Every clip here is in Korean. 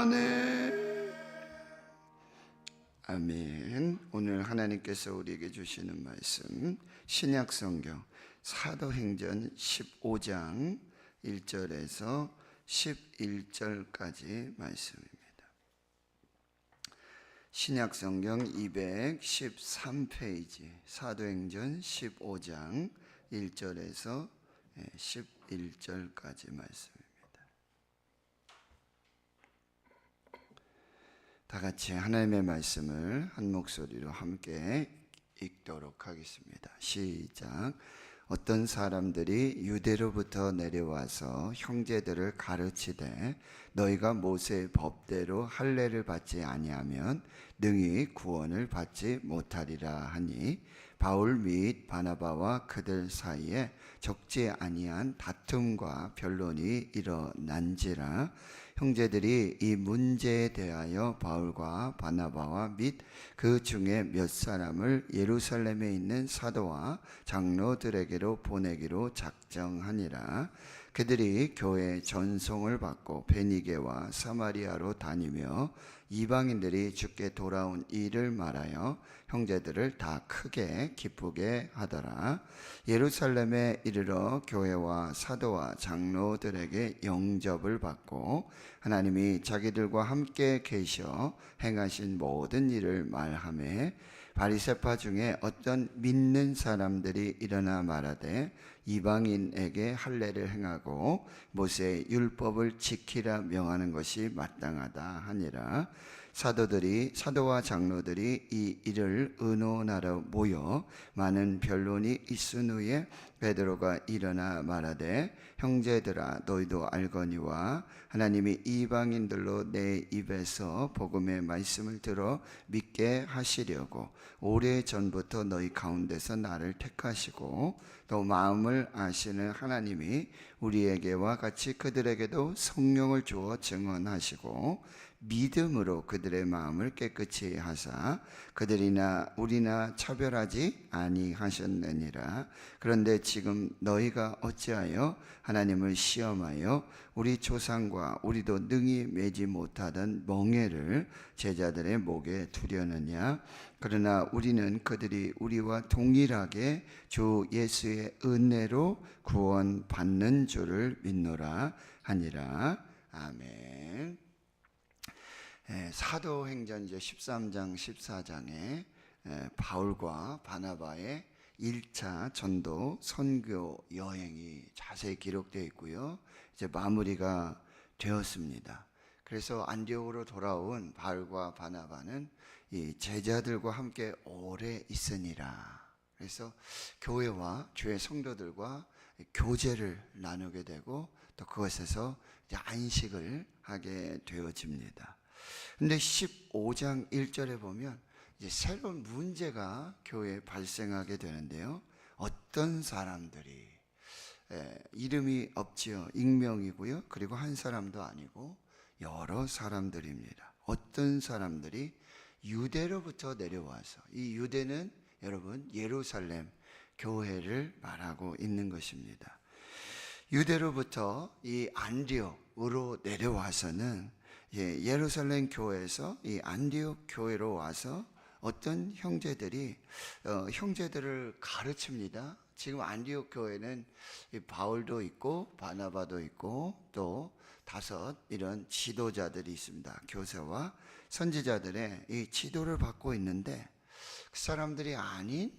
안에. 아멘. 오늘 하나님께서 우리에게 주시는 말씀, 신약성경 사도행전 15장 1절에서 11절까지 말씀입니다. 신약성경 213페이지 사도행전 15장 1절에서 11절까지 말씀입니다. 다 같이 하나님의 말씀을 한 목소리로 함께 읽도록 하겠습니다. 시작. 어떤 사람들이 유대로부터 내려와서 형제들을 가르치되 너희가 모세의 법대로 할례를 받지 아니하면 능히 구원을 받지 못하리라 하니 바울 및 바나바와 그들 사이에 적지 아니한 다툼과 변론이 일어난지라. 형제들이 이 문제에 대하여 바울과 바나바와 및 그 중에 몇 사람을 예루살렘에 있는 사도와 장로들에게로 보내기로 작정하니라. 그들이 교회 전송을 받고 베니게와 사마리아로 다니며 이방인들이 주께 돌아온 일을 말하여 형제들을 다 크게 기쁘게 하더라. 예루살렘에 이르러 교회와 사도와 장로들에게 영접을 받고 하나님이 자기들과 함께 계셔 행하신 모든 일을 말하며 바리새파 중에 어떤 믿는 사람들이 일어나 말하되 이방인에게 할례를 행하고 모세의 율법을 지키라 명하는 것이 마땅하다 하니라. 사도와 장로들이 이 일을 의논하러 모여 많은 변론이 있은 후에 베드로가 일어나 말하되 형제들아 너희도 알거니와 하나님이 이방인들로 내 입에서 복음의 말씀을 들어 믿게 하시려고 오래전부터 너희 가운데서 나를 택하시고 또 마음을 아시는 하나님이 우리에게와 같이 그들에게도 성령을 주어 증언하시고 믿음으로 그들의 마음을 깨끗이 하사 그들이나 우리나 차별하지 아니하셨느니라. 그런데 지금 너희가 어찌하여 하나님을 시험하여 우리 조상과 우리도 능히 매지 못하던 멍에를 제자들의 목에 두려느냐. 그러나 우리는 그들이 우리와 동일하게 주 예수의 은혜로 구원받는 줄을 믿노라 하니라. 아멘. 사도행전 13장 14장에 바울과 바나바의 1차 전도 선교 여행이 자세히 기록되어 있고요. 이제 마무리가 되었습니다. 그래서 안디옥으로 돌아온 바울과 바나바는 이 제자들과 함께 오래 있으니라. 그래서 교회와 주의 성도들과 교제를 나누게 되고 또 그것에서 이제 안식을 하게 되어집니다. 근데 15장 1절에 보면 이제 새로운 문제가 교회에 발생하게 되는데요. 어떤 사람들이 이름이 없지요. 익명이고요. 그리고 한 사람도 아니고 여러 사람들입니다. 어떤 사람들이 유대로부터 내려와서, 이 유대는 여러분 예루살렘 교회를 말하고 있는 것입니다. 유대로부터 이 안디옥으로 내려와서는 예루살렘 교회에서 이 안디옥 교회로 와서 어떤 형제들이 형제들을 가르칩니다. 지금 안디옥 교회는 바울도 있고 바나바도 있고 또 5 이런 지도자들이 있습니다. 교사와 선지자들의 이 지도를 받고 있는데 그 사람들이 아닌,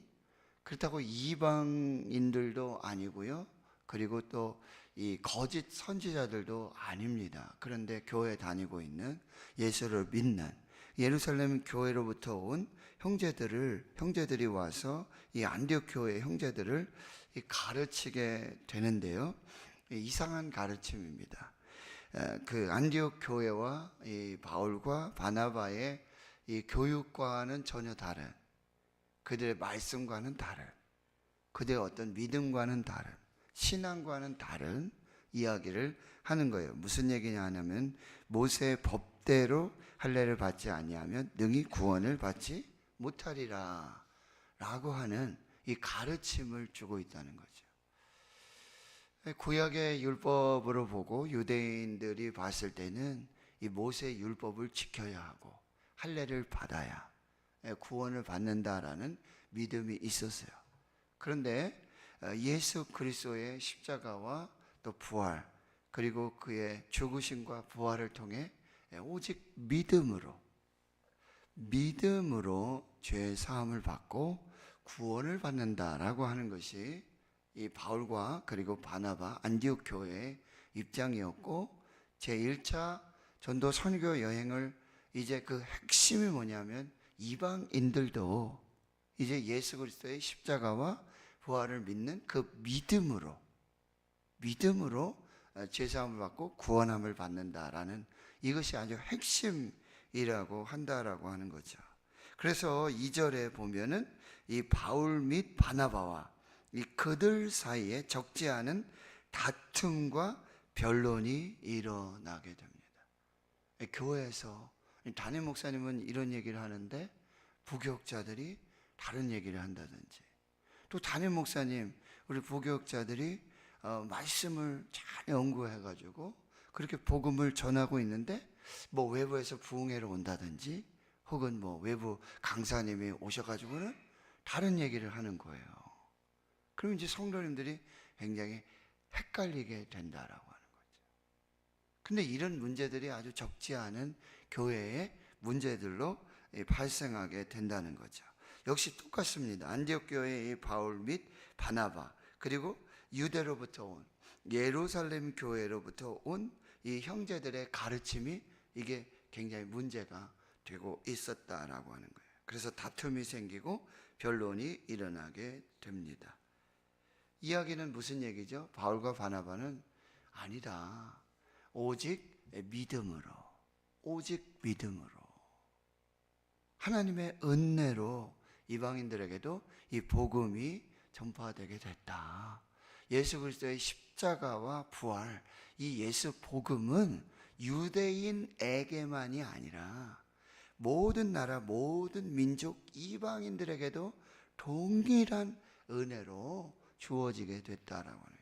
그렇다고 이방인들도 아니고요. 그리고 또 이 거짓 선지자들도 아닙니다. 그런데 교회 다니고 있는 예수를 믿는 예루살렘 교회로부터 온 형제들이 와서 이 안디옥 교회 형제들을 가르치게 되는데요. 이상한 가르침입니다. 그 안디옥 교회와 이 바울과 바나바의 이 교육과는 전혀 다른, 그들의 말씀과는 다른, 그들의 어떤 믿음과는 다른, 신앙과는 다른 이야기를 하는 거예요. 무슨 얘기냐 하면 모세의 법대로 할례를 받지 아니하면 능히 구원을 받지 못하리라 라고 하는 이 가르침을 주고 있다는 거죠. 구약의 율법으로 보고 유대인들이 봤을 때는 이 모세 율법을 지켜야 하고 할례를 받아야 구원을 받는다라는 믿음이 있었어요. 그런데 예수 그리스도의 십자가와 또 부활, 그리고 그의 죽으심과 부활을 통해 오직 믿음으로 죄 사함을 받고 구원을 받는다라고 하는 것이 이 바울과 그리고 바나바 안디옥 교회의 입장이었고, 제1차 전도 선교 여행을 이제 그 핵심이 뭐냐면 이방인들도 이제 예수 그리스도의 십자가와 부활을 믿는 그 믿음으로 죄사함을 받고 구원함을 받는다라는, 이것이 아주 핵심이라고 한다라고 하는 거죠. 그래서 2절에 보면은 이 바울 및 바나바와 이 그들 사이에 적지 않은 다툼과 변론이 일어나게 됩니다. 교회에서 담임 목사님은 이런 얘기를 하는데 부교육자들이 다른 얘기를 한다든지, 또 담임 목사님, 우리 부교육자들이 말씀을 잘 연구해가지고 그렇게 복음을 전하고 있는데 뭐 외부에서 부흥회로 온다든지 혹은 뭐 외부 강사님이 오셔가지고는 다른 얘기를 하는 거예요. 그러면 이제 성도님들이 굉장히 헷갈리게 된다라고 하는 거죠. 근데 이런 문제들이 아주 적지 않은 교회의 문제들로 발생하게 된다는 거죠. 역시 똑같습니다. 안디옥 교회의 바울 및 바나바, 그리고 유대로부터 온, 예루살렘 교회로부터 온 이 형제들의 가르침이 이게 굉장히 문제가 되고 있었다라고 하는 거예요. 그래서 다툼이 생기고 변론이 일어나게 됩니다. 이야기는 무슨 얘기죠? 바울과 바나바는 아니다, 오직 믿음으로 하나님의 은혜로 이방인들에게도 이 복음이 전파되게 됐다. 예수 그리스도의 십자가와 부활, 이 예수 복음은 유대인에게만이 아니라 모든 나라, 모든 민족, 이방인들에게도 동일한 은혜로 주어지게 됐다라고 해요.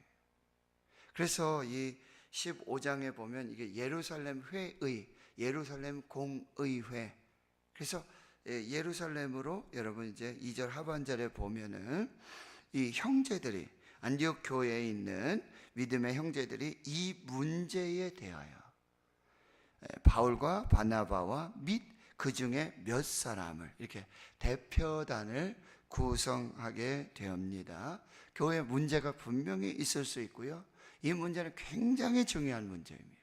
그래서 이 15장에 보면 이게 예루살렘 회의, 예루살렘 공의회. 그래서 예루살렘으로 여러분 이제 2절 하반절에 보면은 이 형제들이, 안디옥 교회에 있는 믿음의 형제들이 이 문제에 대하여 바울과 바나바와 및 그 중에 몇 사람을 이렇게 대표단을 구성하게 되옵니다. 교회 문제가 분명히 있을 수 있고요. 이 문제는 굉장히 중요한 문제입니다.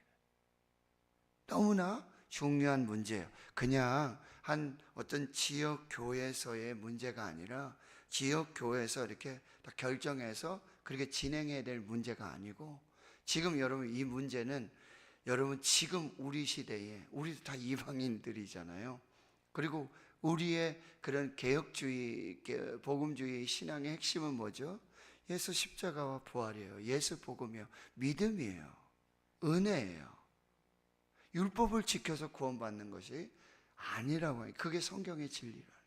너무나 중요한 문제예요. 그냥 한 어떤 지역 교회에서의 문제가 아니라 지역 교회에서 이렇게 다 결정해서 그렇게 진행해야 될 문제가 아니고, 지금 여러분 이 문제는 여러분 지금 우리 시대에 우리도 다 이방인들이잖아요. 그리고 우리의 그런 개혁주의, 복음주의 신앙의 핵심은 뭐죠? 예수 십자가와 부활이에요. 예수 복음이에요. 믿음이에요. 은혜예요. 율법을 지켜서 구원받는 것이 아니라고 해요. 그게 성경의 진리라는 거예요.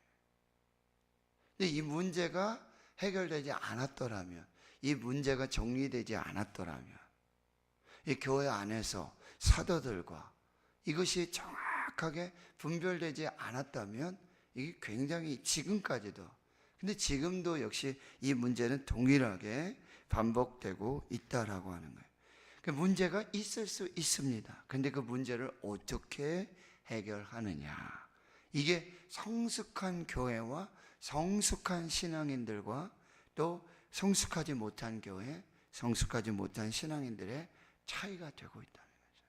근데 이 문제가 해결되지 않았더라면, 이 문제가 정리되지 않았더라면, 이 교회 안에서 사도들과 이것이 정확하게 분별되지 않았다면 이게 굉장히 지금까지도, 근데 지금도 역시 이 문제는 동일하게 반복되고 있다라고 하는 거예요. 그 문제가 있을 수 있습니다. 근데 그 문제를 어떻게 해결하느냐, 이게 성숙한 교회와 성숙한 신앙인들과 또 성숙하지 못한 교회, 성숙하지 못한 신앙인들의 차이가 되고 있다는 거죠.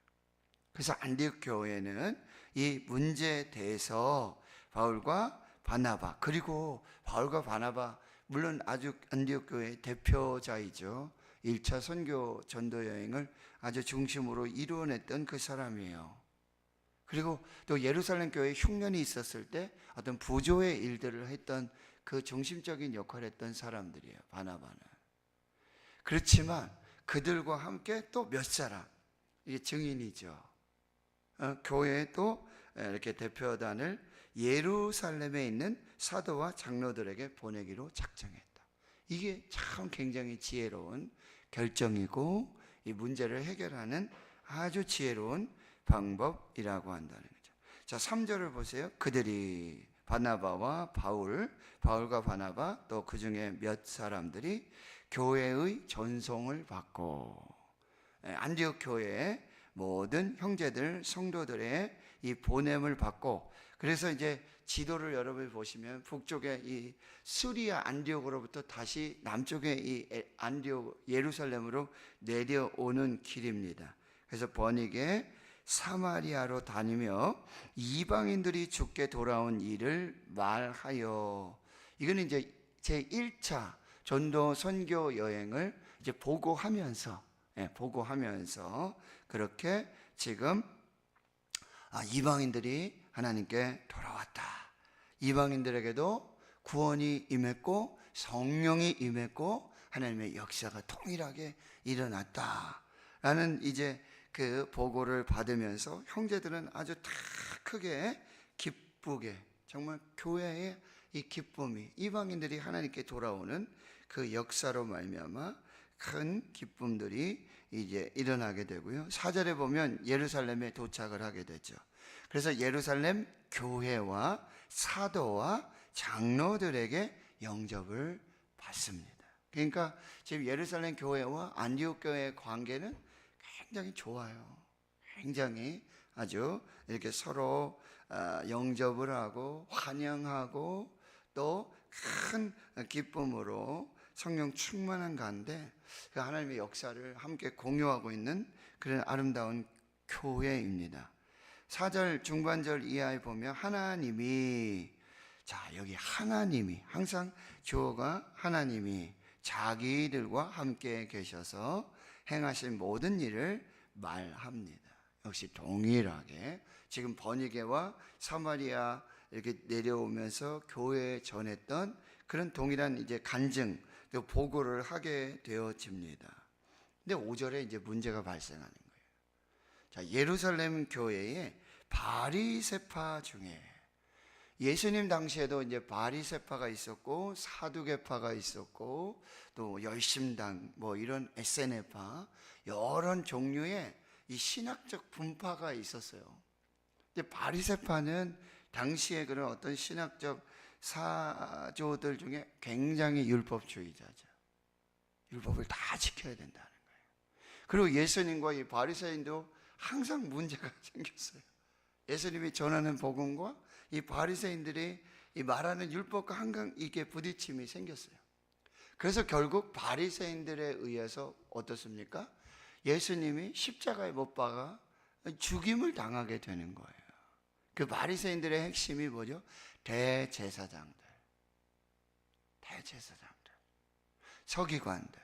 그래서 안디옥 교회는 이 문제에 대해서 바울과 바나바, 그리고 바울과 바나바 물론 아주 안디옥 교회의 대표자이죠. 1차 선교 전도 여행을 아주 중심으로 이루어냈던 그 사람이에요. 그리고 또 예루살렘 교회에 흉년이 있었을 때 어떤 부조의 일들을 했던 그 중심적인 역할을 했던 사람들이에요, 바나바는. 그렇지만 그들과 함께 또 몇 사람, 이게 증인이죠. 교회에 또 이렇게 대표단을 예루살렘에 있는 사도와 장로들에게 보내기로 작정했다. 이게 참 굉장히 지혜로운 결정이고 이 문제를 해결하는 아주 지혜로운 방법이라고 한다는 거죠. 자, 3절을 보세요. 그들이 바나바와 바울과 바나바 또 그 중에 몇 사람들이 교회의 전송을 받고, 안디옥 교회의 모든 형제들 성도들의 이 보냄을 받고, 그래서 이제 지도를 여러분이 보시면 북쪽에 이 수리아 안디옥으로부터 다시 남쪽에 이 안디옥 예루살렘으로 내려오는 길입니다. 그래서 번역에 사마리아로 다니며 이방인들이 죽게 돌아온 일을 말하여, 이거는 이제 제 1차 전도 선교 여행을 이제 보고하면서 그렇게 지금 이방인들이 하나님께 돌아왔다, 이방인들에게도 구원이 임했고 성령이 임했고 하나님의 역사가 통일하게 일어났다라는 이제 그 보고를 받으면서 형제들은 아주 다 크게 기쁘게, 정말 교회의 이 기쁨이, 이방인들이 하나님께 돌아오는 그 역사로 말미암아 큰 기쁨들이 이제 일어나게 되고요. 4절에 보면 예루살렘에 도착을 하게 되죠. 그래서 예루살렘 교회와 사도와 장로들에게 영접을 받습니다. 그러니까 지금 예루살렘 교회와 안디옥 교회의 관계는 굉장히 좋아요. 굉장히 아주 이렇게 서로 영접을 하고 환영하고 또 큰 기쁨으로 성령 충만한 가운데 그 하나님의 역사를 함께 공유하고 있는 그런 아름다운 교회입니다. 4절 중반절 이하에 보면 하나님이, 자 여기 하나님이, 항상 주어가 하나님이 자기들과 함께 계셔서 행하신 모든 일을 말합니다. 역시 동일하게 지금 버니게와 사마리아 이렇게 내려오면서 교회에 전했던 그런 동일한 이제 간증, 보고를 하게 되어집니다. 근데 5절에 이제 문제가 발생하는 거예요. 자, 예루살렘 교회에 바리새파 중에, 예수님 당시에도 이제 바리새파가 있었고 사두개파가 있었고 또 열심당 뭐 이런 SNF파 여러 종류의 이 신학적 분파가 있었어요. 근데 바리새파는 당시에 그런 어떤 신학적 사조들 중에 굉장히 율법주의자죠. 율법을 다 지켜야 된다는 거예요. 그리고 예수님과 이 바리새인도 항상 문제가 생겼어요. 예수님이 전하는 복음과 이 바리새인들이 이 말하는 율법과 항상 이게 부딪힘이 생겼어요. 그래서 결국 바리새인들에 의해서 어떻습니까? 예수님이 십자가에 못 박아 죽임을 당하게 되는 거예요. 그 바리새인들의 핵심이 뭐죠? 대제사장들, 서기관들,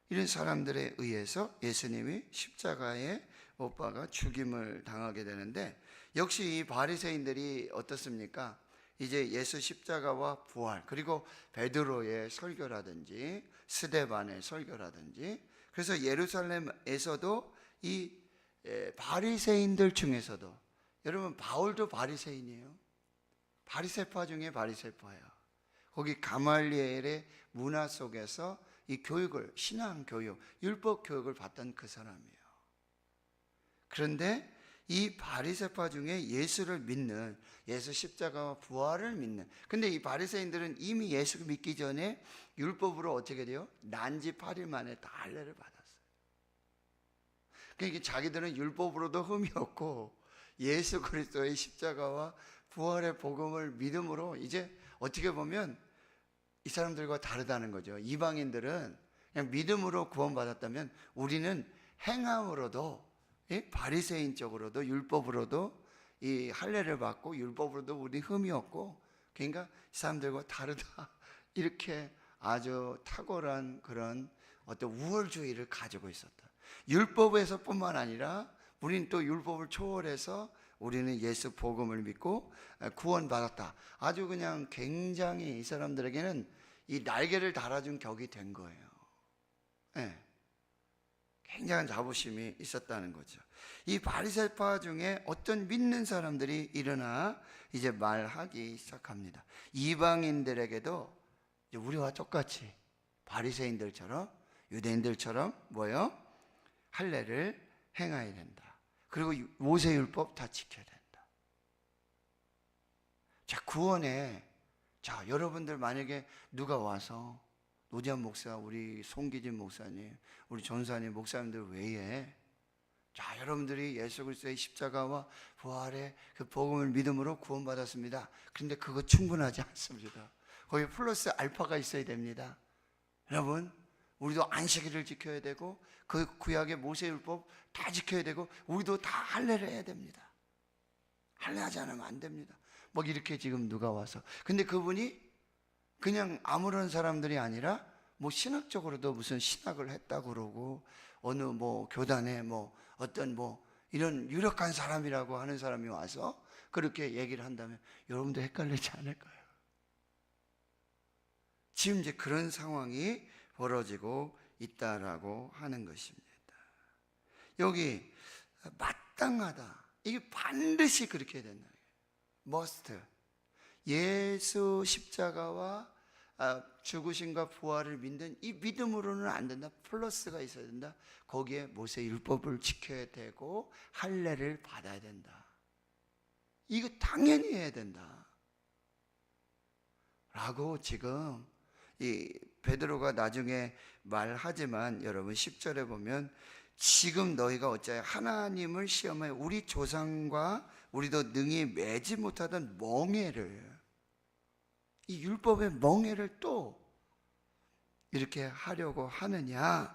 이런 사람들에 의해서 예수님이 십자가에 못 박아 죽임을 당하게 되는데, 역시 이 바리새인들이 어떻습니까? 이제 예수 십자가와 부활, 그리고 베드로의 설교라든지 스데반의 설교라든지, 그래서 예루살렘에서도 이 바리새인들 중에서도, 여러분 바울도 바리새인이에요. 바리새파 중에 바리새파예요. 거기 가말리엘의 문화 속에서 이 교육을, 신앙 교육, 율법 교육을 받던 그 사람이에요. 그런데 이 바리새파 중에 예수를 믿는, 예수 십자가와 부활을 믿는, 근데 이 바리새인들은 이미 예수 믿기 전에 율법으로 어떻게 돼요? 난지 8일 만에 다 할례를 받았어요. 그러니까 자기들은 율법으로도 흠이 없고 예수 그리스도의 십자가와 부활의 복음을 믿음으로 이제 어떻게 보면 이 사람들과 다르다는 거죠. 이방인들은 그냥 믿음으로 구원받았다면 우리는 행함으로도, 바리새인적으로도 율법으로도 이 할례를 받고 율법으로도 우리 흠이 없고, 그러니까 이 사람들과 다르다, 이렇게 아주 탁월한 그런 어떤 우월주의를 가지고 있었다. 율법에서뿐만 아니라 우리는 또 율법을 초월해서 우리는 예수 복음을 믿고 구원받았다. 아주 그냥 굉장히 이 사람들에게는 이 날개를 달아준 격이 된 거예요. 네. 굉장한 자부심이 있었다는 거죠. 이 바리새파 중에 어떤 믿는 사람들이 일어나 이제 말하기 시작합니다. 이방인들에게도 우리와 똑같이 바리새인들처럼, 유대인들처럼 뭐요? 할례를 행해야 된다. 그리고 모세율법 다 지켜야 된다. 자, 구원에, 자, 여러분들 만약에 누가 와서 노지한 목사, 우리 송기진 목사님, 우리 전사님 목사님들 외에, 자, 여러분들이 예수 그리스도의 십자가와 부활의 그 복음을 믿음으로 구원받았습니다. 그런데 그거 충분하지 않습니다. 거기 플러스 알파가 있어야 됩니다. 여러분, 우리도 안식일을 지켜야 되고 그 구약의 모세율법 다 지켜야 되고 우리도 다 할례를 해야 됩니다. 할례하지 않으면 안 됩니다. 뭐 이렇게 지금 누가 와서, 근데 그분이 그냥 아무런 사람들이 아니라 뭐 신학적으로도 무슨 신학을 했다고 그러고 어느 뭐 교단에 뭐 어떤 뭐 이런 유력한 사람이라고 하는 사람이 와서 그렇게 얘기를 한다면 여러분도 헷갈리지 않을까요? 지금 이제 그런 상황이 벌어지고 있다라고 하는 것입니다. 여기 마땅하다, 이게 반드시 그렇게 된다. must. 예수 십자가와 죽으심과 부활을 믿는 이 믿음으로는 안 된다. 플러스가 있어야 된다. 거기에 모세 율법을 지켜야 되고 할례를 받아야 된다. 이거 당연히 해야 된다 라고 지금 이 베드로가 나중에 말하지만, 여러분 10절에 보면 지금 너희가 어찌하여 하나님을 시험하여 우리 조상과 우리도 능히 매지 못하던 멍에를, 이 율법의 멍에를 또 이렇게 하려고 하느냐라고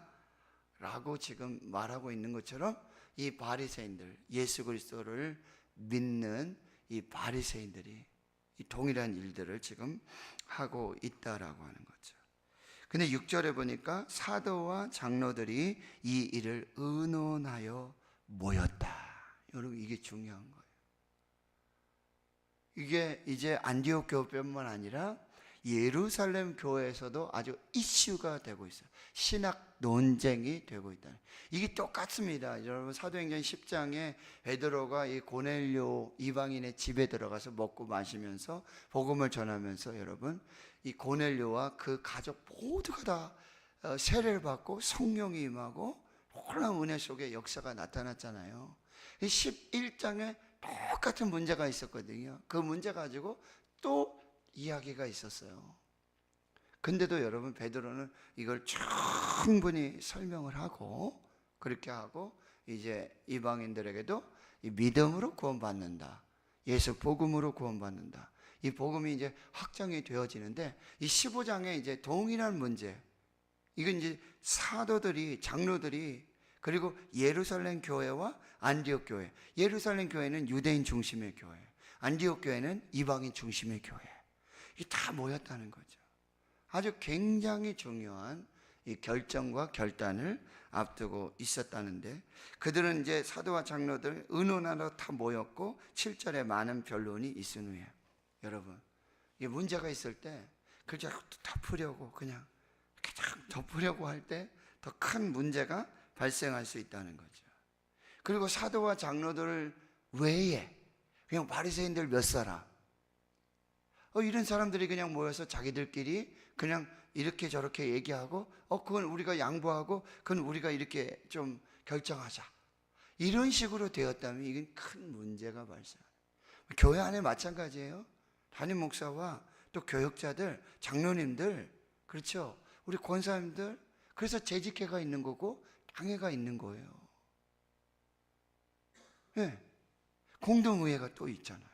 지금 말하고 있는 것처럼, 이 바리새인들, 예수 그리스도를 믿는 이 바리새인들이 이 동일한 일들을 지금 하고 있다라고 하는 거죠. 근데 6절에 보니까 사도와 장로들이 이 일을 의논하여 모였다. 여러분, 이게 중요한 거예요. 이게 이제 안디옥 교회뿐만 아니라 예루살렘 교회에서도 아주 이슈가 되고 있어요. 신학 논쟁이 되고 있다. 이게 똑같습니다. 여러분, 사도행전 10장에 베드로가 이 고넬료 이방인의 집에 들어가서 먹고 마시면서 복음을 전하면서, 여러분, 이 고넬료와 그 가족 모두가 다 세례를 받고 성령이 임하고 놀라운 은혜 속에 역사가 나타났잖아요. 11장에 똑같은 문제가 있었거든요. 그 문제 가지고 또 이야기가 있었어요. 근데도 여러분, 베드로는 이걸 충분히 설명을 하고, 그렇게 하고 이제 이방인들에게도 이 믿음으로 구원받는다, 예수 복음으로 구원받는다, 이 복음이 이제 확정이 되어지는데, 이 15장에 이제 동일한 문제, 이건 이제 사도들이, 장로들이, 그리고 예루살렘 교회와 안디옥 교회, 예루살렘 교회는 유대인 중심의 교회, 안디옥 교회는 이방인 중심의 교회, 이게 다 모였다는 거죠. 아주 굉장히 중요한 이 결정과 결단을 앞두고 있었다는데, 그들은 이제 사도와 장로들 의논하러 다 모였고 7절에 많은 변론이 있은 후에, 여러분, 이 문제가 있을 때 그저 다 풀려고 그냥 이렇게 딱 덮으려고 할 때 더 큰 문제가 발생할 수 있다는 거죠. 그리고 사도와 장로들 외에 그냥 바리새인들 몇 사람, 이런 사람들이 그냥 모여서 자기들끼리 그냥 이렇게 저렇게 얘기하고, 그건 우리가 양보하고, 그건 우리가 이렇게 좀 결정하자, 이런 식으로 되었다면 이건 큰 문제가 발생해요. 교회 안에 마찬가지예요. 담임 목사와 또 교역자들, 장로님들, 그렇죠, 우리 권사님들, 그래서 재직회가 있는 거고 당회가 있는 거예요. 네. 공동의회가 또 있잖아요.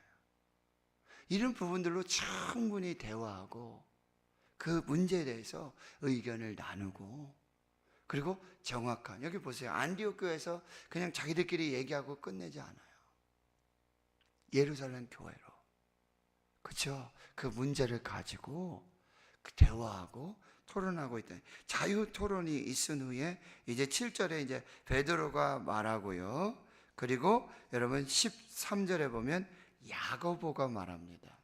이런 부분들로 충분히 대화하고 그 문제에 대해서 의견을 나누고, 그리고 정확한, 여기 보세요, 안디옥 교회에서 그냥 자기들끼리 얘기하고 끝내지 않아요. 예루살렘 교회로, 그렇죠, 그 문제를 가지고 대화하고 토론하고 있다. 자유 토론이 있은 후에 이제 7절에 이제 베드로가 말하고요. 그리고 여러분 13절에 보면 야고보가 말합니다.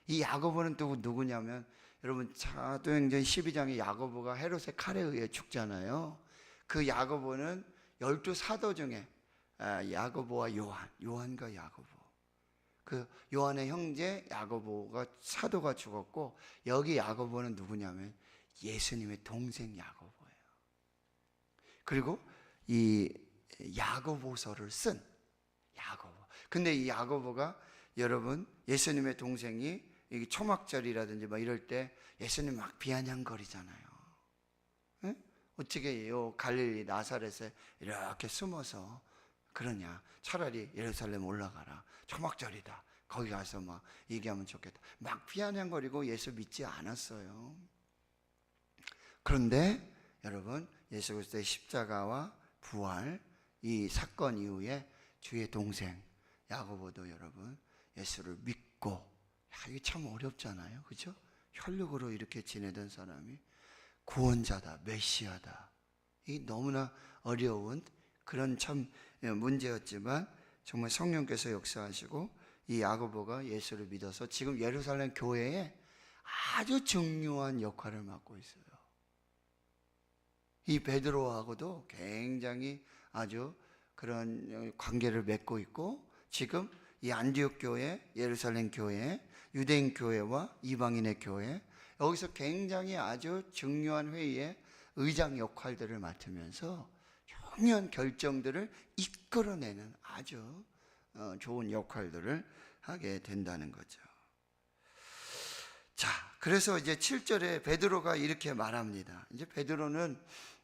이 야고보는 또 누구냐면, 여러분 사도행전 12장에 야고보가 헤롯의 칼에 의해 죽잖아요. 그 야고보는 12사도 중에 야고보와 요한과 야고보, 그 요한의 형제 야고보가 사도가 죽었고, 여기 야고보는 누구냐면 예수님의 동생 야고보예요. 그리고 이 야고보서를 쓴 야고보. 근데 이 야고보가 여러분 예수님의 동생이 이 초막절이라든지 막 이럴 때 예수님 막 비아냥거리잖아요. 에? 어떻게 요 갈릴리 나사렛에 이렇게 숨어서 그러냐. 차라리 예루살렘 올라가라. 초막절이다. 거기 가서 막 얘기하면 좋겠다. 막 비아냥거리고 예수 믿지 않았어요. 그런데 여러분 예수 그리스도의 십자가와 부활 이 사건 이후에 주의 동생 야고보도 여러분 예수를 믿고, 이게 참 어렵잖아요, 그렇죠? 혈육으로 이렇게 지내던 사람이 구원자다, 메시아다. 이 너무나 어려운 그런 참 문제였지만 정말 성령께서 역사하시고 이 야고보가 예수를 믿어서 지금 예루살렘 교회에 아주 중요한 역할을 맡고 있어요. 이 베드로하고도 굉장히 아주 그런 관계를 맺고 있고, 지금 이 안디옥 교회, 예루살렘 교회, 유대인 교회와 이방인의 교회, 여기서 굉장히 아주 중요한 회의에 의장 역할들을 맡으면서 중요한 결정들을 이끌어내는 아주 좋은 역할들을 하게 된다는 거죠. 자, 그래서 이제 7절에 베드로가 이렇게 말합니다. 이제 베드로는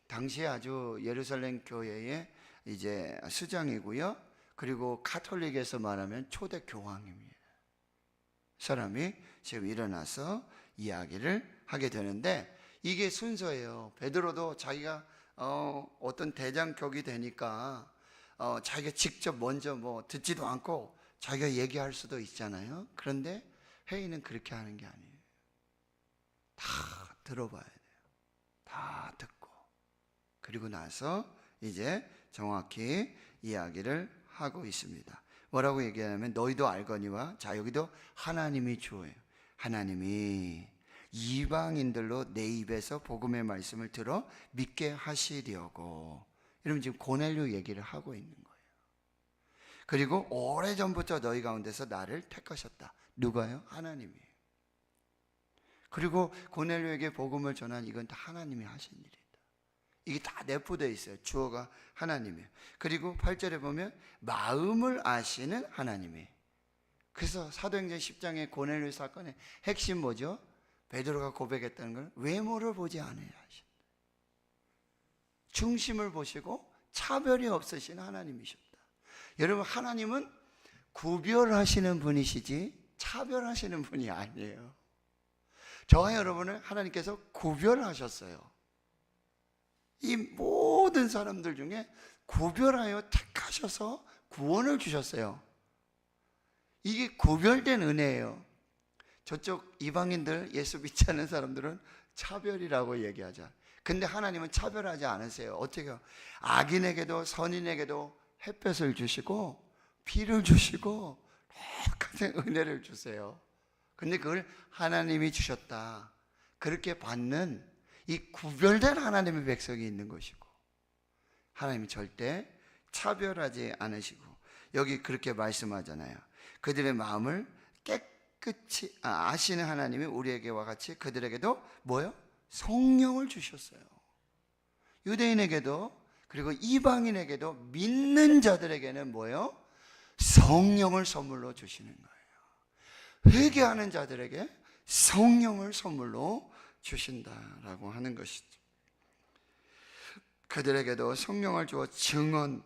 당시에 아주 예루살렘 교회의 이제 수장이고요. 그리고 가톨릭에서 말하면 초대 교황입니다. 사람이 지금 일어나서 이야기를 하게 되는데 이게 순서예요. 베드로도 자기가 어떤 대장격이 되니까 자기가 직접 먼저 뭐 듣지도 않고 자기가 얘기할 수도 있잖아요. 그런데 회의는 그렇게 하는 게 아니에요. 다 들어봐야 돼요. 다 듣고 그리고 나서 이제 정확히 이야기를 하고 있습니다. 뭐라고 얘기하냐면 너희도 알거니와, 자 여기도 하나님이 주어요. 하나님이 이방인들로 내 입에서 복음의 말씀을 들어 믿게 하시려고. 이러면 지금 고넬료 얘기를 하고 있는 거예요. 그리고 오래전부터 너희 가운데서 나를 택하셨다. 누가요? 하나님이에요. 그리고 고넬료에게 복음을 전한 이건 다 하나님이 하신 일이다. 이게 다 내포되어 있어요. 주어가 하나님이에요. 그리고 8절에 보면 마음을 아시는 하나님이에요. 그래서 사도행전 10장의 고넬료 사건의 핵심 뭐죠? 베드로가 고백했다는 건 외모를 보지 않아야 하신다. 중심을 보시고 차별이 없으신 하나님이셨다. 여러분, 하나님은 구별하시는 분이시지 차별하시는 분이 아니에요. 저와 여러분을 하나님께서 구별하셨어요. 이 모든 사람들 중에 구별하여 택하셔서 구원을 주셨어요. 이게 구별된 은혜예요. 저쪽 이방인들, 예수 믿지 않는 사람들은 차별이라고 얘기하자. 근데 하나님은 차별하지 않으세요. 어떻게요? 악인에게도 선인에게도 햇볕을 주시고 피를 주시고 똑같은 은혜를 주세요. 근데 그걸 하나님이 주셨다. 그렇게 받는 이 구별된 하나님의 백성이 있는 것이고, 하나님이 절대 차별하지 않으시고, 여기 그렇게 말씀하잖아요. 그들의 마음을 깨끗이 아시는 하나님이 우리에게와 같이 그들에게도 뭐요? 성령을 주셨어요. 유대인에게도 그리고 이방인에게도 믿는 자들에게는 뭐요? 성령을 선물로 주시는 거예요. 회개하는 자들에게 성령을 선물로 주신다라고 하는 것이죠. 그들에게도 성령을 주어 증언하시고,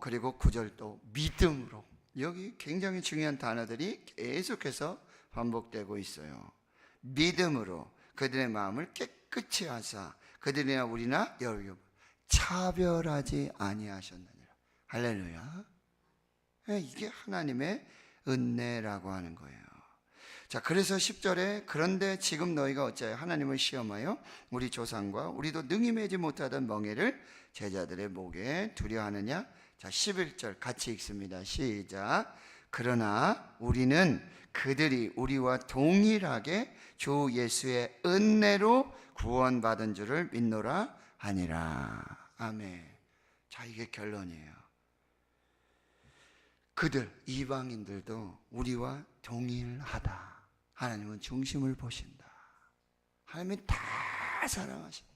그리고 9절도 믿음으로, 여기 굉장히 중요한 단어들이 계속해서 반복되고 있어요. 믿음으로 그들의 마음을 깨끗이 하사 그들이나 우리나 여러 차별하지 아니하셨느니라. 할렐루야. 이게 하나님의 은혜라고 하는 거예요. 자, 그래서 10절에 그런데 지금 너희가 어찌하여 하나님을 시험하여 우리 조상과 우리도 능히 매지 못하던 멍에를 제자들의 목에 두려하느냐. 자, 11절 같이 읽습니다. 시작. 그러나 우리는 그들이 우리와 동일하게 주 예수의 은혜로 구원받은 줄을 믿노라 하니라. 아멘. 자, 이게 결론이에요. 그들 이방인들도 우리와 동일하다. 하나님은 중심을 보신다. 하나님이 다 사랑하신다.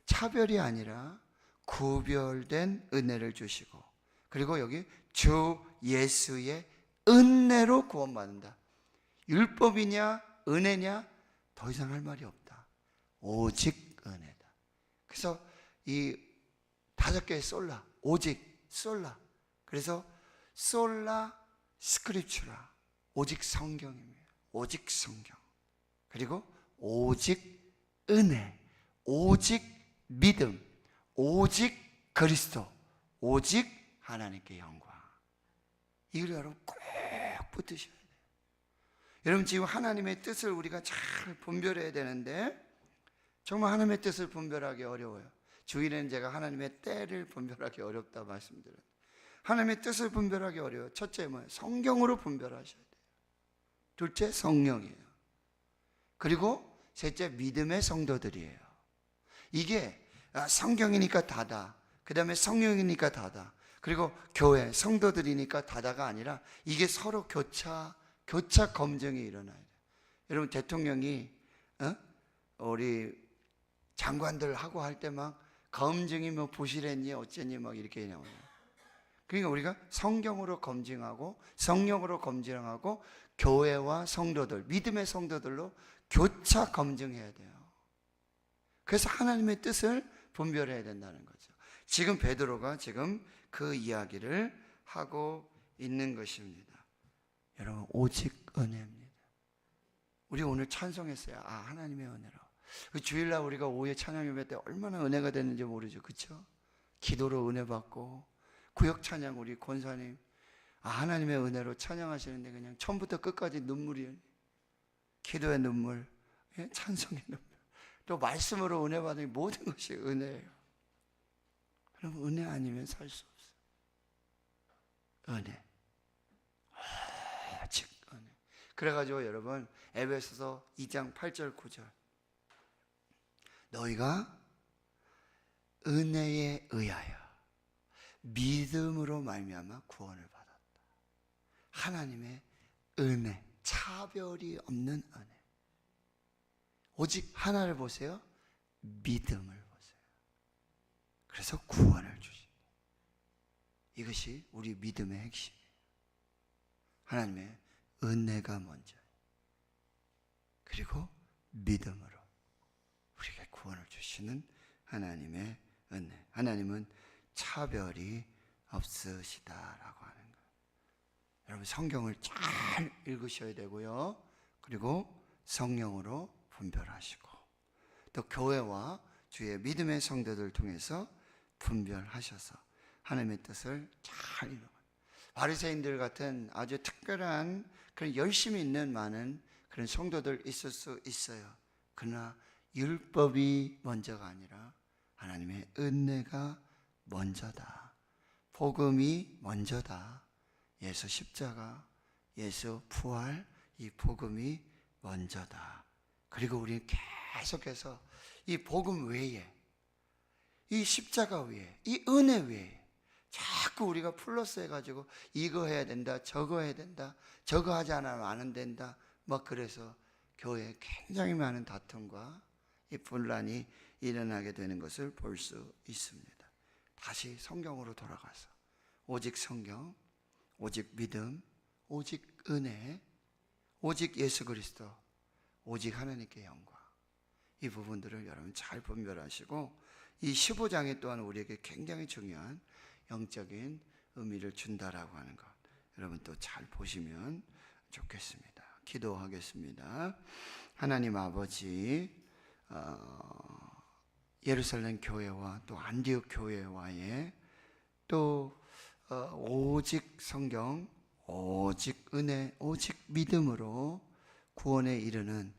차별이 아니라 구별된 은혜를 주시고, 그리고 여기 주 예수의 은혜로 구원받는다. 율법이냐 은혜냐 더 이상 할 말이 없다. 오직 은혜다. 그래서 이 5개의 솔라, 오직 솔라. 그래서 솔라 스크립추라, 오직 성경입니다. 오직 성경. 그리고 오직 은혜, 오직 믿음, 오직 그리스도, 오직 하나님께 영광. 이걸 여러분 꼭 붙드셔야 돼요. 여러분 지금 하나님의 뜻을 우리가 잘 분별해야 되는데 정말 하나님의 뜻을 분별하기 어려워요. 주일에는 제가 하나님의 때를 분별하기 어렵다 말씀드려요. 하나님의 뜻을 분별하기 어려워요. 첫째 뭐예요? 성경으로 분별하셔야 돼요. 둘째 성령이에요. 그리고 셋째 믿음의 성도들이에요. 이게 성경이니까 다다, 그 다음에 성령이니까 다다, 그리고 교회 성도들이니까 다다가 아니라 이게 서로 교차 검증이 일어나야 돼요. 여러분 대통령이 우리 장관들 하고 할 때 막 검증이 뭐 부실했니 어쨌니 막 이렇게 나와요. 그러니까 우리가 성경으로 검증하고 성령으로 검증하고 교회와 성도들, 믿음의 성도들로 교차 검증해야 돼요. 그래서 하나님의 뜻을 분별해야 된다는 거죠. 지금 베드로가 지금 그 이야기를 하고 있는 것입니다. 여러분 오직 은혜입니다. 우리 오늘 찬송했어요. 하나님의 은혜로. 그 주일날 우리가 오후에 찬양 예배 때 얼마나 은혜가 됐는지 모르죠. 그렇죠? 기도로 은혜 받고 구역 찬양 우리 권사님 하나님의 은혜로 찬양하시는데 그냥 처음부터 끝까지 눈물이에요. 기도의 눈물, 찬송의 눈물, 또 말씀으로 은혜 받는 모든 것이 은혜예요. 그럼 은혜 아니면 살 수 없어요. 은혜, 오직 은혜. 그래가지고 여러분 에베소서 2장 8절 9절 너희가 은혜에 의하여 믿음으로 말미암아 구원을 받았다. 하나님의 은혜, 차별이 없는 은혜. 오직 하나를 보세요. 믿음을 보세요. 그래서 구원을 주신다. 이것이 우리 믿음의 핵심이에요. 하나님의 은혜가 먼저예요. 그리고 믿음으로 우리에게 구원을 주시는 하나님의 은혜. 하나님은 차별이 없으시다라고 하는 거예요. 여러분 성경을 잘 읽으셔야 되고요. 그리고 성령으로 분별하시고 또 교회와 주의 믿음의 성도들 통해서 분별하셔서 하나님의 뜻을 잘 이루는 바리새인들 같은 아주 특별한 그런 열심히 있는 많은 그런 성도들 있을 수 있어요. 그러나 율법이 먼저가 아니라 하나님의 은혜가 먼저다. 복음이 먼저다. 예수 십자가, 예수 부활, 이 복음이 먼저다. 그리고 우리는 계속해서 이 복음 외에, 이 십자가 외에, 이 은혜 외에 자꾸 우리가 플러스 해가지고 이거 해야 된다, 저거 해야 된다, 저거 하지 않으면 안 된다, 막 그래서 교회에 굉장히 많은 다툼과 이 분란이 일어나게 되는 것을 볼 수 있습니다. 다시 성경으로 돌아가서 오직 성경, 오직 믿음, 오직 은혜, 오직 예수 그리스도, 오직 하나님께 영광. 이 부분들을 여러분 잘 분별하시고 이 15장에 또한 우리에게 굉장히 중요한 영적인 의미를 준다라고 하는 것 여러분 또 잘 보시면 좋겠습니다. 기도하겠습니다. 하나님 아버지, 예루살렘 교회와 또 안디옥 교회와의 또 오직 성경, 오직 은혜, 오직 믿음으로 구원에 이르는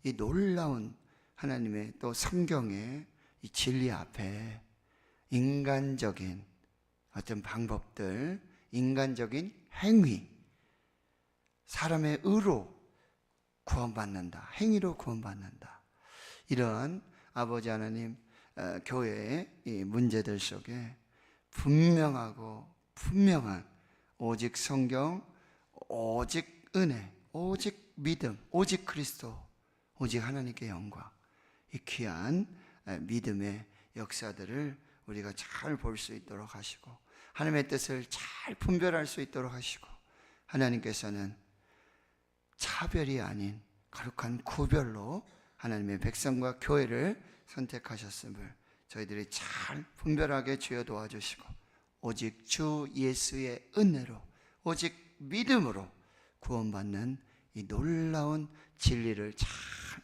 이 놀라운 하나님의 또 성경의 이 진리 앞에 인간적인 어떤 방법들, 인간적인 행위, 사람의 의로 구원받는다, 행위로 구원받는다, 이러한 아버지 하나님 교회의 이 문제들 속에 분명하고 분명한 오직 성경, 오직 은혜, 오직 믿음, 오직 그리스도, 오직 하나님께 영광, 이 귀한 믿음의 역사들을 우리가 잘 볼 수 있도록 하시고 하나님의 뜻을 잘 분별할 수 있도록 하시고, 하나님께서는 차별이 아닌 거룩한 구별로 하나님의 백성과 교회를 선택하셨음을 저희들이 잘 분별하게 주여 도와주시고, 오직 주 예수의 은혜로, 오직 믿음으로 구원받는 이 놀라운 진리를 잘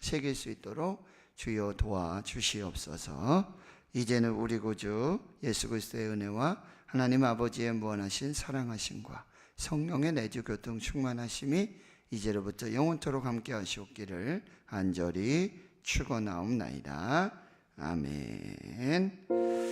새길 수 있도록 주여 도와주시옵소서. 이제는 우리 구주 예수 그리스도의 은혜와 하나님 아버지의 무한하신 사랑하심과 성령의 내주 교통 충만하심이 이제로부터 영원토록 함께 하시옵기를 간절히 축원하옵나이다. 아멘.